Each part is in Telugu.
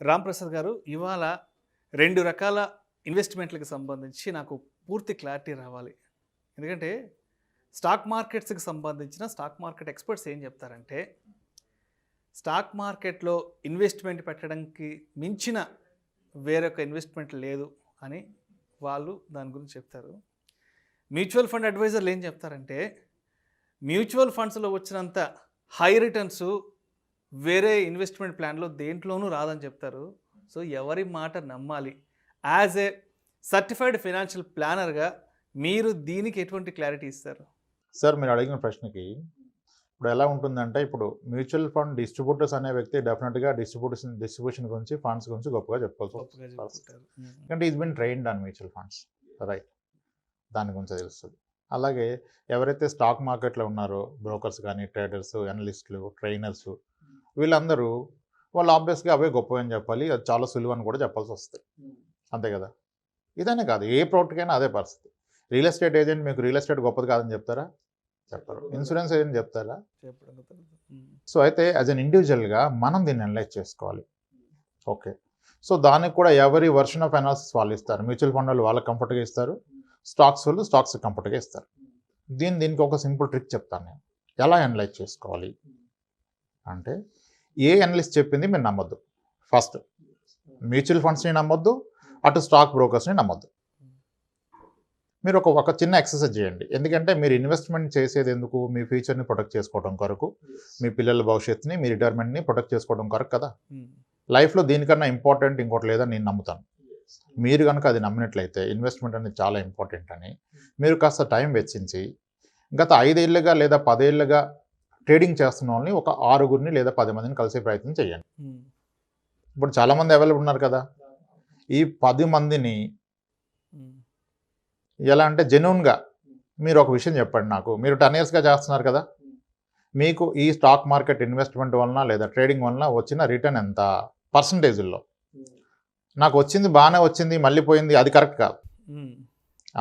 రాంప్రసాద్ గారు, ఇవాళ 2 రకాల ఇన్వెస్ట్‌మెంట్‌లకి సంబంధించి నాకు పూర్తి క్లారిటీ రావాలి. ఎందుకంటే స్టాక్ మార్కెట్స్‌కి సంబంధించిన స్టాక్ మార్కెట్ ఎక్స్‌పర్ట్స్ ఏం చెప్తారంటే, స్టాక్ మార్కెట్‌లో ఇన్వెస్ట్‌మెంట్ పెట్టడానికి మించిన వేరొక ఇన్వెస్ట్‌మెంట్ లేదు అని వాళ్ళు దాని గురించి చెప్తారు. మ్యూచువల్ ఫండ్ అడ్వైజర్లు ఏం చెప్తారంటే, మ్యూచువల్ ఫండ్స్‌లో వచ్చినంత హై రిటర్న్స్ వేరే ఇన్వెస్ట్‌మెంట్ ప్లాన్‌లో దేంట్లోనూ రాదని చెప్తారు. సో, ఎవరి మాట నమ్మాలి? యాజ్ ఏ సర్టిఫైడ్ ఫైనాన్షియల్ ప్లానర్‌గా మీరు దీనికి ఎటువంటి క్లారిటీ ఇస్తారు? సార్, మీరు అడిగిన ప్రశ్నకి ఇప్పుడు ఎలా ఉంటుందంటే, ఇప్పుడు మ్యూచువల్ ఫండ్ డిస్ట్రిబ్యూటర్స్ అనే వ్యక్తి డెఫినెట్గా డిస్ట్రిబ్యూషన్ గురించి, ఫండ్స్ గురించి గొప్పగా చెప్పుకోవాల్సి వస్తుంది. ఎందుకంటే is bin trained on mutual funds, right? దాని గురించి తెలుస్తుంది. అలాగే ఎవరైతే స్టాక్ మార్కెట్లో ఉన్నారో బ్రోకర్స్ కానీ, ట్రేడర్స్, అనలిస్టులు, ట్రైనర్స్, వీళ్ళందరూ వాళ్ళు ఆబ్వియస్గా అవే గొప్పవి అని చెప్పాలి. అది చాలా సులువు అని కూడా చెప్పాల్సి వస్తుంది, అంతే కదా? ఇదనే కాదు, ఏ ప్రోడక్ట్కైనా అదే పరిస్థితి. రియల్ ఎస్టేట్ ఏజెంట్ మీకు రియల్ ఎస్టేట్ గొప్పది కాదని చెప్తారా? చెప్పరు. ఇన్సూరెన్స్ ఏజెంట్ చెప్తారా? సో అయితే యాజ్ అన్ ఇండివిజువల్గా మనం దీన్ని అనలైజ్ చేసుకోవాలి. ఓకే, సో దానికి కూడా ఎవరి వర్షన్ ఆఫ్ అనాలిసిస్ వాళ్ళు ఇస్తారు. మ్యూచువల్ ఫండ్ వాళ్ళు వాళ్ళకి కంఫర్ట్గా ఇస్తారు, స్టాక్స్ వాళ్ళు స్టాక్స్ కంఫర్ట్గా ఇస్తారు. దీనికి ఒక సింపుల్ ట్రిక్ చెప్తాను నేను, ఎలా అనలైజ్ చేసుకోవాలి అంటే, ఏ అనలిస్ట్ చెప్పింది మీరు నమ్మొద్దు. ఫస్ట్ మ్యూచువల్ ఫండ్స్ని నమ్మొద్దు, అటు స్టాక్ బ్రోకర్స్ని నమ్మొద్దు. మీరు ఒక చిన్న ఎక్సర్సైజ్ చేయండి. ఎందుకంటే మీరు ఇన్వెస్ట్మెంట్ చేసేది ఎందుకు? మీ ఫ్యూచర్ని ప్రొటెక్ట్ చేసుకోవడం కొరకు, మీ పిల్లల భవిష్యత్తుని, మీ రిటైర్మెంట్ని ప్రొటెక్ట్ చేసుకోవడం కొరకు కదా. లైఫ్లో దీనికన్నా ఇంపార్టెంట్ ఇంకోటి లేదని నేను నమ్ముతాను. మీరు కనుక అది నమ్మినట్లయితే ఇన్వెస్ట్మెంట్ అనేది చాలా ఇంపార్టెంట్ అని మీరు కాస్త టైం వెచ్చించి, గత 5 ఏళ్ళుగా లేదా 10 ఏళ్ళుగా ట్రేడింగ్ చేస్తున్న వాళ్ళని ఒక 6గురిని లేదా 10 మందిని కలిసే ప్రయత్నం చేయండి. ఇప్పుడు చాలామంది అవైలబుల్ ఉన్నారు కదా. ఈ 10 మందిని ఎలా అంటే జెన్యూన్గా మీరు ఒక విషయం చెప్పండి నాకు. మీరు 10 ఇయర్స్గా చేస్తున్నారు కదా, మీకు ఈ స్టాక్ మార్కెట్ ఇన్వెస్ట్మెంట్ వలన లేదా ట్రేడింగ్ వలన వచ్చిన రిటర్న్ ఎంత పర్సంటేజ్లో? నాకు వచ్చింది బాగానే వచ్చింది, మళ్ళీ పోయింది, అది కరెక్ట్ కాదు.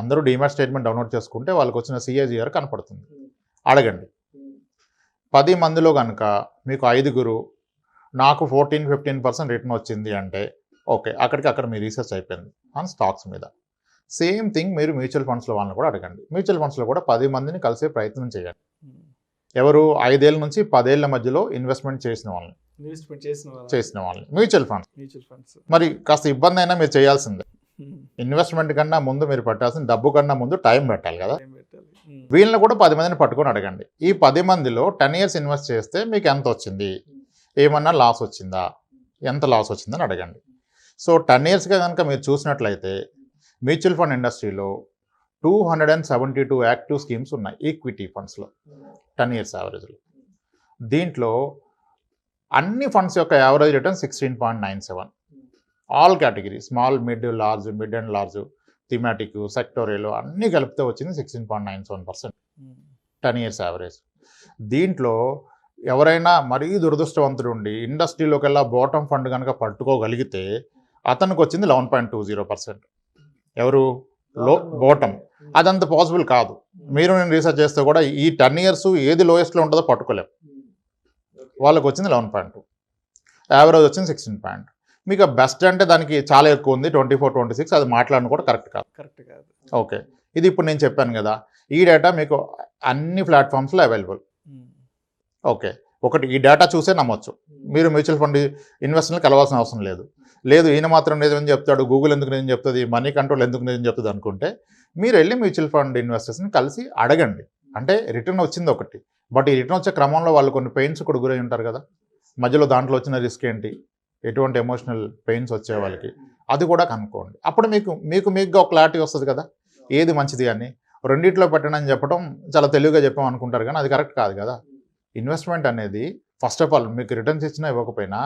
అందరూ డీమాట్ స్టేట్మెంట్ డౌన్లోడ్ చేసుకుంటే వాళ్ళకి వచ్చిన CAGR కనపడుతుంది. అడగండి. 10 మందిలో కనుక మీకు 5గురు నాకు 14-15% రిటర్న్ వచ్చింది అంటే ఓకే, అక్కడ మీ రీసెర్చ్ అయిపోయింది ఆన్ స్టాక్స్ మీద. సేమ్ థింగ్ మీరు మ్యూచువల్ ఫండ్స్లో వాళ్ళని కూడా అడగండి. మ్యూచువల్ ఫండ్స్లో కూడా 10 మందిని కలిసే ప్రయత్నం చేయండి. ఎవరు? 5 ఏళ్ళ నుంచి 10 ఏళ్ళ మధ్యలో ఇన్వెస్ట్మెంట్ చేసిన వాళ్ళని మ్యూచువల్ ఫండ్స్. మరి కాస్త ఇబ్బంది అయినా మీరు చేయాల్సిందే. ఇన్వెస్ట్మెంట్ కన్నా ముందు మీరు పెట్టాల్సిన డబ్బు కన్నా ముందు టైం పెట్టాలి కదా. వీళ్ళని కూడా 10 మందిని పట్టుకొని అడగండి. ఈ 10 మందిలో 10 ఇయర్స్ ఇన్వెస్ట్ చేస్తే మీకు ఎంత వచ్చింది, ఏమన్నా లాస్ వచ్చిందా, ఎంత లాస్ వచ్చిందని అడగండి. సో 10 ఇయర్స్గా కనుక మీరు చూసినట్లయితే మ్యూచువల్ ఫండ్ ఇండస్ట్రీలో 272 యాక్టివ్ స్కీమ్స్ ఉన్నాయి ఈక్విటీ ఫండ్స్లో 10 ఇయర్స్ యావరేజ్లో. దీంట్లో అన్ని ఫండ్స్ యొక్క average return 16.97. All category, small, mid and large, thematic, sectorial అన్నీ కలిపితే వచ్చింది 16.97% 10 ఇయర్స్ యావరేజ్. దీంట్లో ఎవరైనా మరీ దురదృష్టవంతుడు ఉండి ఇండస్ట్రీలోకెల్లా బాటమ్ ఫండ్ కనుక పట్టుకోగలిగితే అతనికి వచ్చింది 11.20%. ఎవరు? బాటమ్. అదంత పాసిబుల్ కాదు. మీరు నేను రీసెర్చ్ చేస్తే కూడా ఈ 10 ఇయర్స్ ఏది లోయెస్ట్లో ఉంటుందో పట్టుకోలేము. వాళ్ళకి వచ్చింది 11.2, యావరేజ్ వచ్చింది 16. మీకు బెస్ట్ అంటే దానికి చాలా ఎక్కువ ఉంది 24-26, అది మాట్లాడడం కూడా కరెక్ట్ కాదు. ఓకే, ఇది ఇప్పుడు నేను చెప్పాను కదా, ఈ డేటా మీకు అన్ని ప్లాట్ఫామ్స్లో అవైలబుల్. ఓకే, ఒకటి ఈ డేటా చూసే నమ్మొచ్చు. మీరు మ్యూచువల్ ఫండ్ ఇన్వెస్టర్ని కలవాల్సిన అవసరం లేదు. ఈయన మాత్రం నిజమని చెప్తాడు, గూగుల్ ఎందుకు నిజం చెప్తుంది, మనీ కంట్రోల్ ఎందుకు నిజం చెప్తుంది అనుకుంటే మీరు వెళ్ళి మ్యూచువల్ ఫండ్ ఇన్వెస్టర్స్ని కలిసి అడగండి. అంటే రిటర్న్ వచ్చింది ఒకటి, బట్ ఈ రిటర్న్ వచ్చే క్రమంలో వాళ్ళు కొన్ని పెయిన్స్ కూడా గురై ఉంటారు కదా. మధ్యలో దాంట్లో వచ్చిన రిస్క్ ఏంటి, ఎటువంటి ఎమోషనల్ పెయిన్స్ వచ్చే వాళ్ళకి, అది కూడా కనుక్కోండి. అప్పుడు మీకుగా ఒక క్లారిటీ వస్తుంది కదా, ఏది మంచిది అని. రెండిట్లో పెట్టండి అని చెప్పడం చాలా తెలివిగా చెప్పాం అనుకుంటారు, కానీ అది కరెక్ట్ కాదు కదా. ఇన్వెస్ట్మెంట్ అనేది ఫస్ట్ ఆఫ్ ఆల్ మీకు రిటర్న్స్ ఇచ్చినా ఇవ్వకపోయినా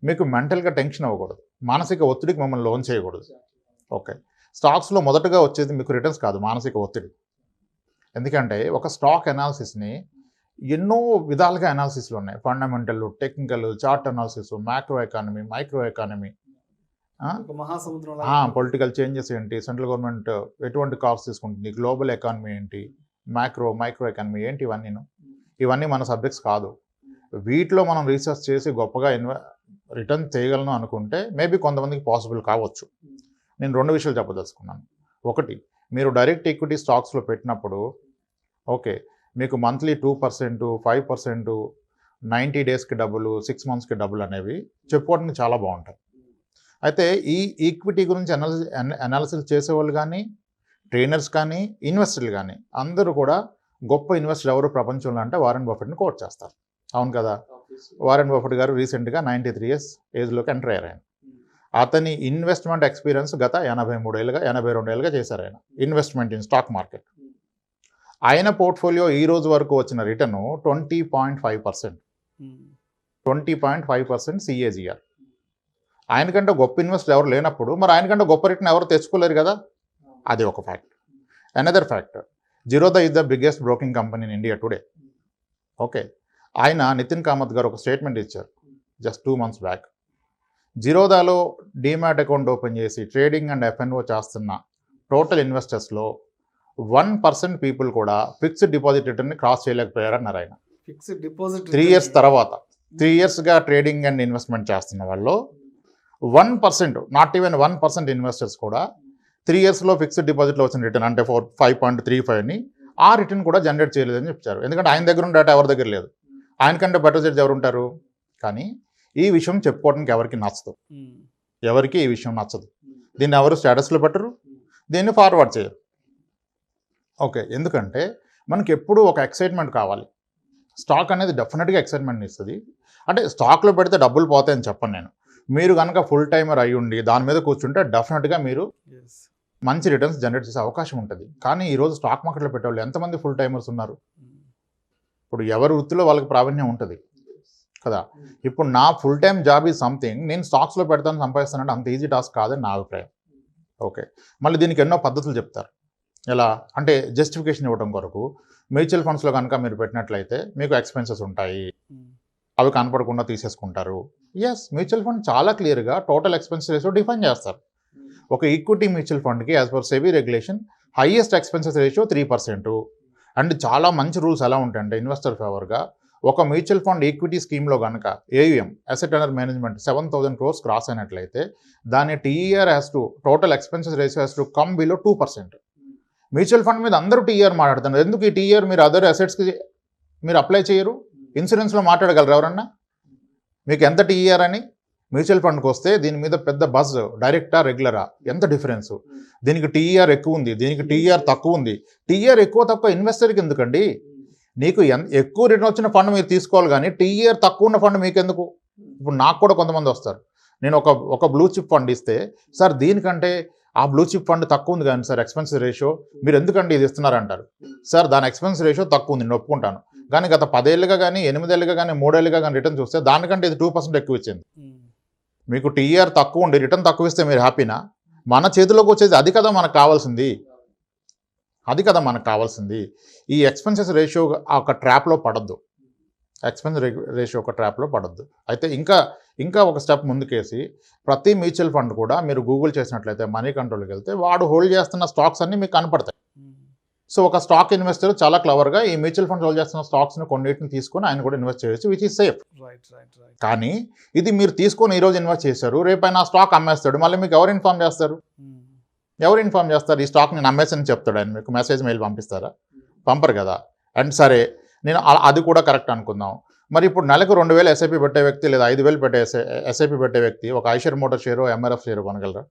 మీకు మెంటల్గా టెన్షన్ అవ్వకూడదు, మానసిక ఒత్తిడికి మిమ్మల్ని లోన్ చేయకూడదు. ఓకే, స్టాక్స్లో మొదటగా వచ్చేది మీకు రిటర్న్స్ కాదు, మానసిక ఒత్తిడి. ఎందుకంటే ఒక స్టాక్ అనాలిసిస్ని ఎన్నో విధాలుగా అనాలిసిస్లు ఉన్నాయి. Fundamental, technical, chart analysis, macro economy, micro economy, political changes ఏంటి, సెంట్రల్ గవర్నమెంట్ ఎటువంటి కాల్స్ తీసుకుంటుంది, గ్లోబల్ ఎకానమీ ఏంటి, మైక్రో ఎకానమీ ఏంటి, ఇవన్నీ మన సబ్జెక్ట్స్ కాదు. వీటిలో మనం రీసెర్చ్ చేసి గొప్పగా రిటర్న్ చేయగలను అనుకుంటే మేబీ కొంతమందికి పాసిబుల్ కావచ్చు. నేను 2 విషయాలు చెప్పదలుచుకున్నాను. ఒకటి, మీరు డైరెక్ట్ ఈక్విటీ స్టాక్స్లో పెట్టినప్పుడు ఓకే మీకు మంత్లీ 2%, 5%, 90 డేస్కి డబ్బులు, 6 మంత్స్కి డబ్బులు అనేవి చెప్పుకోవడానికి చాలా బాగుంటాయి. అయితే ఈ ఈక్విటీ గురించి అనాలిసిస్ చేసేవాళ్ళు కానీ, ట్రైనర్స్ కానీ, ఇన్వెస్టర్లు కానీ అందరూ కూడా గొప్ప ఇన్వెస్టర్ ఎవరు ప్రపంచంలో అంటే వారెన్ బఫెట్ని కోట్ చేస్తారు. అవును కదా. వారెన్ బఫెట్ గారు రీసెంట్గా 93 ఇయర్స్ ఏజ్లోకి ఎంటర్ అయ్యారు. ఆయన అతని ఇన్వెస్ట్మెంట్ ఎక్స్పీరియన్స్ గత 82 ఏళ్ళుగా చేశారు ఆయన ఇన్వెస్ట్మెంట్ ఇన్ స్టాక్ మార్కెట్. ఆయన పోర్ట్ఫోలియో ఈ రోజు వరకు వచ్చిన రిటర్న్ 20.5%. 20.5% CAGR. ఆయనకంటే గొప్ప ఇన్వెస్టర్ ఎవరు లేనప్పుడు మరి ఆయనకంటే గొప్ప రిటర్న్ ఎవరు తెచ్చుకోలేరు కదా. అది ఒక fact. Another factor, Zerodha is the biggest broking company in India today. Okay, ఆయన నితిన్ కామత్ గారు ఒక స్టేట్మెంట్ ఇచ్చారు జస్ట్ 2 months బ్యాక్. జిరోదాలో డీమ్యాట్ అకౌంట్ ఓపెన్ చేసి ట్రేడింగ్ అండ్ F&O చేస్తున్న టోటల్ ఇన్వెస్టర్స్లో 1% పీపుల్ కూడా ఫిక్స్డ్ డిపాజిట్ రిటర్న్ని క్రాస్ చేయలేకపోయారన్నారు ఆయన. ఫిక్స్డ్ డిపాజిట్ 3 years తర్వాత 3 yearsగా ట్రేడింగ్ అండ్ ఇన్వెస్ట్మెంట్ చేస్తున్న వాళ్ళు 1%, నాట్ ఈవెన్ 1% ఇన్వెస్టర్స్ కూడా 3 yearsలో ఫిక్స్డ్ డిపాజిట్లో వచ్చిన రిటర్న్ అంటే 5.35ని ఆ రిటర్న్ కూడా జనరేట్ చేయలేదని చెప్పారు. ఎందుకంటే ఆయన దగ్గర ఉన్న డేటా ఎవరి దగ్గర లేదు. ఆయనకంటే బెటర్ జడ్జ్ ఎవరు ఉంటారు. కానీ ఈ విషయం చెప్పుకోవడానికి ఎవరికి నచ్చదు. ఎవరికి ఈ విషయం నచ్చదు. దీన్ని ఎవరు స్టేటస్లో పెట్టరు, దీన్ని ఫార్వర్డ్ చేయరు. ఓకే, ఎందుకంటే మనకి ఎప్పుడూ ఒక ఎక్సైట్మెంట్ కావాలి. స్టాక్ అనేది డెఫినెట్గా ఎక్సైట్మెంట్ ఇస్తుంది. అంటే స్టాక్లో పెడితే డబ్బులు పోతాయని చెప్పను నేను. మీరు కనుక ఫుల్ టైమర్ అయి ఉండి దాని మీద కూర్చుంటే డెఫినెట్గా మీరు మంచి రిటర్న్స్ జనరేట్ చేసే అవకాశం ఉంటుంది. కానీ ఈరోజు స్టాక్ మార్కెట్లో పెట్టేవాళ్ళు ఎంతమంది ఫుల్ టైమర్స్ ఉన్నారు. ఇప్పుడు ఎవరి వృత్తిలో వాళ్ళకి ప్రావీణ్యం ఉంటుంది కదా. ఇప్పుడు నా full time job is something, నేను స్టాక్స్లో పెడతాను సంపాదిస్తానంటే అంత ఈజీ టాస్క్ కాదని నా అభిప్రాయం. ఓకే, మళ్ళీ దీనికి ఎన్నో పద్ధతులు చెప్తారు. ఎలా అంటే జస్టిఫికేషన్ ఇవ్వడం కొరకు మ్యూచువల్ ఫండ్స్లో కనుక మీరు పెట్టినట్లయితే మీకు ఎక్స్పెన్సెస్ ఉంటాయి, అవి కనపడకుండా తీసేసుకుంటారు. ఎస్, మ్యూచువల్ ఫండ్ చాలా క్లియర్గా టోటల్ ఎక్స్పెన్స్ రేషియో డిఫైన్ చేస్తారు. ఒక ఈక్విటీ మ్యూచువల్ ఫండ్కి as per SEBI regulation highest expenses ratio 3%. And చాలా మంచి రూల్స్ ఎలా ఉంటాయంటే ఇన్వెస్టర్ ఫేవర్గా ఒక మ్యూచువల్ ఫండ్ ఈక్విటీ స్కీమ్లో కనుక AUM asset under management 7,000 crores cross అయినట్లయితే దాని TER has to total expenses ratio has to come below 2%. Mutual fund మీద అందరూ TER మాట్లాడుతున్నారు. ఎందుకు ఈ TER మీరు అదర్ అసెట్స్కి మీరు అప్లై చేయరు? ఇన్సూరెన్స్లో మాట్లాడగలరు ఎవరన్నా మీకు ఎంత TER అని? మ్యూచువల్ ఫండ్కి వస్తే దీని మీద పెద్ద బజ్, డైరెక్టా రెగ్యులరా, ఎంత డిఫరెన్స్. దీనికి TER ఎక్కువ ఉంది, దీనికి TER తక్కువ ఉంది. TER ఎక్కువ తక్కువ ఇన్వెస్టర్కి ఎందుకండి? నీకు ఎక్కువ రిటర్న్ వచ్చిన ఫండ్ మీరు తీసుకోవాలి, కానీ TER తక్కువ ఉన్న ఫండ్ మీకు ఎందుకు? ఇప్పుడు నాకు కూడా కొంతమంది వస్తారు, నేను ఒక బ్లూ చిప్ ఫండ్ ఇస్తే సార్ దీనికంటే ఆ బ్లూ చిప్ ఫండ్ తక్కువ ఉంది కానీ సార్ ఎక్స్పెన్స్ రేషియో, మీరు ఎందుకంటే ఇది ఇస్తున్నారంటారు. సార్ దాని ఎక్స్పెన్స్ రేషియో తక్కువ ఉంది, నేను ఒప్పుకుంటాను. కానీ గత 10 ఏళ్ళుగా కానీ 8 ఏళ్ళుగా కానీ 3 ఏళ్ళుగా కానీ రిటర్న్ చూస్తే దానికంటే ఇది 2% ఎక్కువ ఇచ్చింది. మీకు TER తక్కువ ఉండి రిటర్న్ తక్కువ ఇస్తే మీరు హ్యాపీనా? మన చేతిలోకి వచ్చేది అది కదా మనకు కావాల్సింది. అది కదా మనకు కావాల్సింది. ఈ ఎక్స్పెన్సెస్ రేషియో ఒక ట్రాప్లో పడద్దు. ఎక్స్పెన్స్ రేషియో ఒక ట్రాప్లో పడద్దు. అయితే ఇంకా ఒక స్టెప్ ముందుకేసి ప్రతి మ్యూచువల్ ఫండ్ కూడా మీరు గూగుల్ చేసినట్లయితే మనీ కంట్రోల్కి వెళ్తే వాడు హోల్డ్ చేస్తున్న స్టాక్స్ అన్నీ మీకు కనపడతాయి. సో ఒక స్టాక్ ఇన్వెస్టర్ చాలా క్లవర్గా ఈ మ్యూచువల్ ఫండ్ హోల్డ్ చేస్తున్న స్టాక్స్ని కొన్నిటిని తీసుకొని ఆయన కూడా ఇన్వెస్ట్ చేయొచ్చు, విచ్ ఈజ్ సేఫ్. కానీ ఇది మీరు తీసుకొని ఈరోజు ఇన్వెస్ట్ చేశారు, రేపైనా ఆ స్టాక్ అమ్మేస్తాడు, మళ్ళీ మీకు ఎవరు ఇన్ఫార్మ్ చేస్తారు? ఈ స్టాక్ నేను అమ్మేసని చెప్తాడు ఆయన, మీకు మెసేజ్ మెయిల్ పంపిస్తారా? పంపరు కదా. అండ్ సరే నేను అది కూడా కరెక్ట్ అనుకుందాం. మరి ఇప్పుడు నెలకు 2,000 SIP పెట్టే వ్యక్తి లేదా 5,000 పెట్టే SIP పెట్టే వ్యక్తి ఒక Eicher motor share, MRF share కొనగలరా?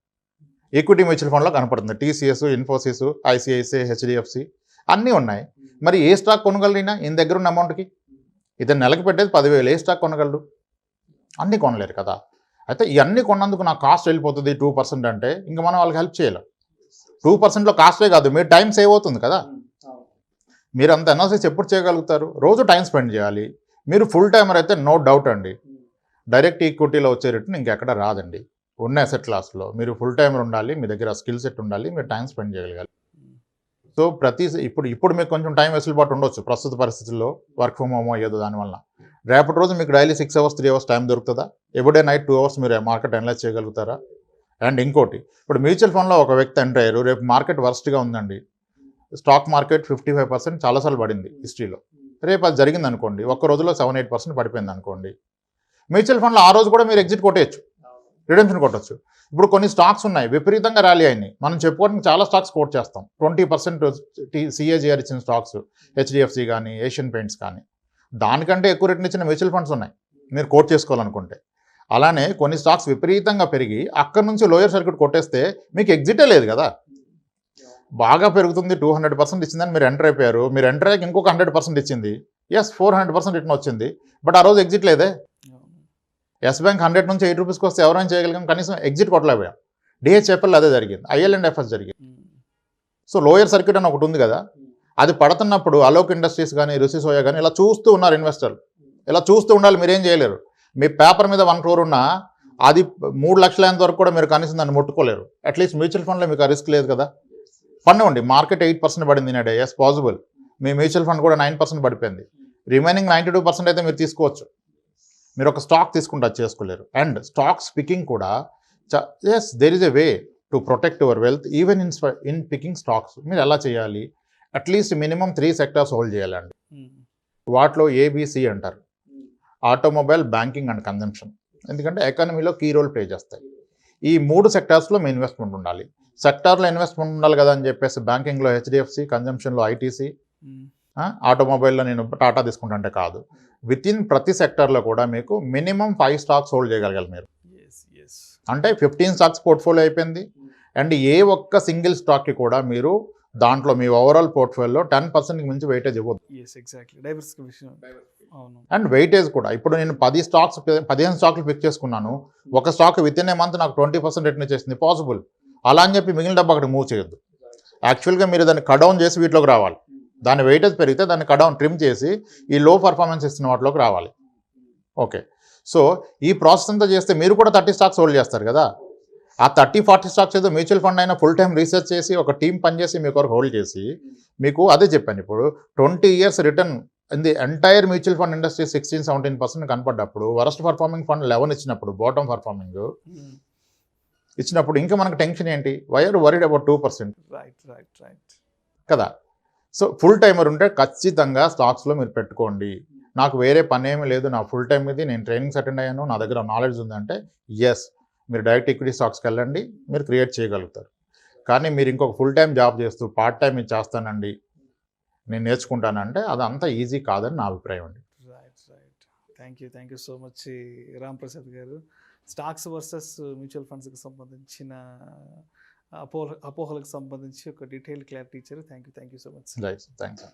ఈక్విటీ మ్యూచువల్ ఫండ్లో కనపడుతుంది. TCS, ఇన్ఫోసిస్, ICICI, HDFC అన్నీ ఉన్నాయి. మరి ఏ స్టాక్ కొనగలరైనా ఈయన దగ్గర ఉన్న అమౌంట్కి? ఇతను నెలకు పెట్టేది 10,000, ఏ స్టాక్ కొనగలడు? అన్నీ కొనలేరు కదా. అయితే ఇవన్నీ కొన్నందుకు నా కాస్ట్ వెళ్ళిపోతుంది 2% అంటే ఇంకా మనం వాళ్ళకి హెల్ప్ చేయలేం. 2%లో కాస్టే కాదు, మీరు టైం సేవ్ అవుతుంది కదా. మీరు అంత అనాలిసిస్ ఎప్పుడు చేయగలుగుతారు? రోజు టైం స్పెండ్ చేయాలి. మీరు ఫుల్ టైమర్ అయితే నో డౌట్ అండి డైరెక్ట్ ఈక్విటీలో వచ్చే రిటర్న్ ఇంకెక్కడ రాదండి. ఉన్న అసెట్ క్లాస్లో మీరు ఫుల్ టైమర్ ఉండాలి, మీ దగ్గర స్కిల్ సెట్ ఉండాలి, మీరు టైం స్పెండ్ చేయగలగాలి. సో ఇప్పుడు మీకు కొంచెం టైం వెసులుబాటు ఉండొచ్చు ప్రస్తుత పరిస్థితుల్లో, వర్క్ ఫ్రమ్ హోమ్ అయ్యేదో దానివల్ల. రేపటి రోజు మీకు డైలీ 6 hours 3 hours టైం దొరుకుతుందా? ఎవ్రీడే నైట్ 2 hours మీరు మార్కెట్ అనలైజ్ చేయగలుగుతారా? అండ్ ఇంకోటి, ఇప్పుడు మ్యూచువల్ ఫండ్లో ఒక వ్యక్తి ఎంటర్ అయ్యారు, రేపు మార్కెట్ వర్స్ట్గా ఉందండి, స్టాక్ మార్కెట్ 55% చాలాసార్లు పడింది హిస్టరీలో. రేపు అది జరిగింది అనుకోండి, ఒక్క రోజులో 7-8% పడిపోయింది అనుకోండి, మ్యూచువల్ ఫండ్లో ఆ రోజు కూడా మీరు ఎగ్జిట్ కొట్టేయచ్చు, రిడెంప్షన్ కొట్టచ్చు. ఇప్పుడు కొన్ని స్టాక్స్ ఉన్నాయి విపరీతంగా ర్యాలీ అయినాయి, మనం చెప్పుకోవడానికి చాలా స్టాక్స్ కోట్ చేస్తాం. 20% CAGR ఇచ్చిన స్టాక్స్, HDFC కానీ ఏషియన్ పెయింట్స్ కానీ, దానికంటే ఎక్కువ రిటర్న్ ఇచ్చిన మ్యూచువల్ ఫండ్స్ ఉన్నాయి మీరు కోట్ చేసుకోవాలనుకుంటే. అలానే కొన్ని స్టాక్స్ విపరీతంగా పెరిగి అక్కడి నుంచి లోయర్ సర్క్యూట్ కొట్టేస్తే మీకు ఎగ్జిటే లేదు కదా. బాగా పెరుగుతుంది 200% ఇచ్చిందని మీరు ఎంటర్ అయిపోయారు, మీరు ఎంటర్ అయ్యాక ఇంకొక 100% ఇచ్చింది, 400% రిటర్న్ వచ్చింది, బట్ ఆ రోజు ఎగ్జిట్ లేదే. ఎస్ బ్యాంక్ 100 నుంచి 8 రూపీస్కి వస్తే ఎవరైనా చేయగలిగాం, కనీసం ఎగ్జిట్ కొట్టలేకపోయాం. DHFL అదే జరిగింది, IL&FS జరిగింది. సో లోయర్ సర్క్యూట్ అని ఒకటి ఉంది కదా, అది పడుతున్నప్పుడు అలోక్ ఇండస్ట్రీస్ కానీ రుచి సోయా కానీ ఇలా చూస్తూ ఉన్నారు ఇన్వెస్టర్లు. ఇలా చూస్తూ ఉండాలి, మీరేం చేయలేరు. మీ పేపర్ మీద 1 crore ఉన్నా అది 3 లక్షల వరకు కూడా మీరు కనీసం దాన్ని ముట్టుకోలేరు. అట్లీస్ట్ మ్యూచువల్ ఫండ్లో మీకు ఆ రిస్క్ లేదు కదా. పన్నివ్వండి, మార్కెట్ 8% పడింది నేడే, ఎస్ పాసిబుల్. మీ మ్యూచువల్ ఫండ్ కూడా 9% పడిపోయింది, రిమైనింగ్ 92% అయితే మీరు తీసుకోవచ్చు. మీరు ఒక స్టాక్ తీసుకుంటే అది చేసుకోలేరు. అండ్ స్టాక్స్ పికింగ్ కూడా yes there is a way to protect your wealth even in picking stocks. మీరు ఎలా చేయాలి, అట్లీస్ట్ మినిమం 3 సెక్టార్స్ హోల్డ్ చేయాలండి. వాటిలో ABC అంటారు, ఆటోమొబైల్, బ్యాంకింగ్ అండ్ కన్జంప్షన్. ఎందుకంటే ఎకానమీలో కీ రోల్ ప్లే చేస్తాయి. ఈ 3 సెక్టార్స్లో మీ ఇన్వెస్ట్మెంట్ ఉండాలి. సెక్టార్లో ఇన్వెస్ట్మెంట్ ఉండాలి కదా అని చెప్పేసి బ్యాంకింగ్లో HDFC, కన్జంప్షన్లో ITC, ఆటోమొబైల్లో నేను టాటా తీసుకుంటుంటే కాదు. విత్ ఇన్ ప్రతి సెక్టార్లో కూడా మీకు మినిమం 5 స్టాక్స్ హోల్డ్ చేయగలగాలి మీరు. అంటే 15 స్టాక్స్ పోర్ట్ఫోలియో అయిపోయింది. అండ్ ఏ ఒక్క సింగిల్ స్టాక్కి కూడా మీరు దాంట్లో మీ ఓవరాల్ పోర్ట్ఫోలియోలో 10%కి మించి వెయిటేజ్ ఇవ్వద్దు. అండ్ వెయిటేజ్ కూడా, ఇప్పుడు నేను 15 స్టాక్లు పిక్ చేసుకున్నాను, ఒక stock with in a month నాకు 20% రిటర్న్ చేసింది, పాసిబుల్. అలా అని చెప్పి మిగిలిన డబ్బు అక్కడ మూవ్ చేయొద్దు. యాక్చువల్గా మీరు దాన్ని కడౌన్ చేసి వీటిలోకి రావాలి. దాని వెయిటేజ్ పెరిగితే దాన్ని కడౌన్ ట్రిమ్ చేసి ఈ లో పర్ఫార్మెన్స్ ఇస్తున్న వాటిలోకి రావాలి. ఓకే, సో ఈ ప్రాసెస్ అంతా చేస్తే మీరు కూడా 30 స్టాక్స్ హోల్డ్ చేస్తారు కదా. ఆ 30-40 స్టాక్స్ ఏదో మ్యూచువల్ ఫండ్ అయినా ఫుల్ టైం రీసెర్చ్ చేసి ఒక టీం పనిచేసి మీకు వరకు హోల్డ్ చేసి, మీకు అదే చెప్పాను ఇప్పుడు 20 years return in the entire mutual fund industry 16-17% కనపడ్డప్పుడు, వరస్ట్ పర్ఫార్మింగ్ ఫండ్ 11 ఇచ్చినప్పుడు, బాటమ్ పర్ఫార్మింగ్ ఇచ్చినప్పుడు ఇంకా మనకు టెన్షన్ ఏంటి? Why are worried about 2%? Right కదా. సో ఫుల్ టైమర్ ఉంటే ఖచ్చితంగా స్టాక్స్లో మీరు పెట్టుకోండి. నాకు వేరే పని ఏమీ లేదు, నా ఫుల్ టైం ఇది, నేను ట్రైనింగ్స్ అటెండ్ అయ్యాను, నా దగ్గర నాలెడ్జ్ ఉందంటే ఎస్, మీరు డైరెక్ట్ ఈక్విటీ స్టాక్స్కి వెళ్ళండి, మీరు క్రియేట్ చేయగలుగుతారు. కానీ మీరు ఇంకొక ఫుల్ టైం జాబ్ చేస్తూ పార్ట్ టైం ఇది చేస్తానండి, నేను నేర్చుకుంటానంటే అదంతా ఈజీ కాదని నా అభిప్రాయం అండి. Thank you so much Ramprasad గారు. స్టాక్స్ వర్సెస్ మ్యూచువల్ ఫండ్స్కి సంబంధించిన అపోహలకు సంబంధించి ఒక డీటెయిల్ క్లారిటీ ఇచ్చారు. Thank you so much. Right, thanks.